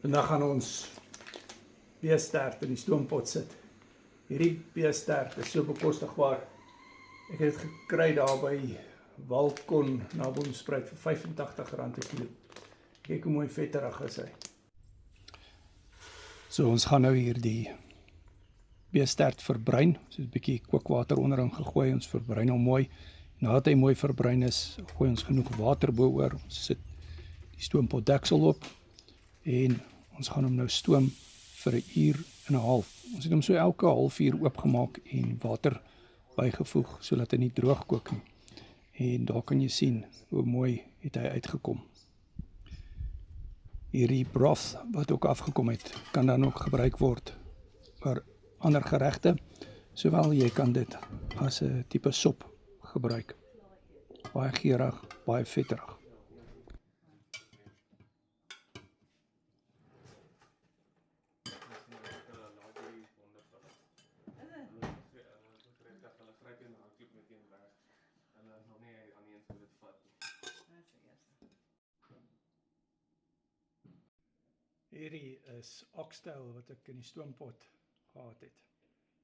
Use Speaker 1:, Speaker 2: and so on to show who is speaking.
Speaker 1: Vandag gaan ons beestert in die stoompot sit. Hierdie beestert is so bekostigbaar. Ek het dit gekry daar by Waldkon naby Hoedspruit vir R85 'n kilo. Kyk hoe mooi vetterig is hy. So ons gaan nou hier die beestert verbruin. So 'n bietjie kookwater onderin gegooi, ons verbruin hom mooi. Nadat hy mooi verbruin is, gooi ons genoeg water bo-oor. Ons sit die stoompot deksel op en ons gaan hom nou stoom vir 'n uur en 'n half. Ons het hom so elke halfuur oopgemaak en water bygevoeg sodat hy nie droog kook nie. En daar kan jy sien hoe mooi het hy uitgekom. Hierdie broth wat ook afgekom het, kan dan ook gebruik word vir ander geregte, sowel jy kan dit as 'n tipe sop gebruik. Baie geurig, baie vetterig. Hierdie is oxtail wat ek in die stoompot gehad het.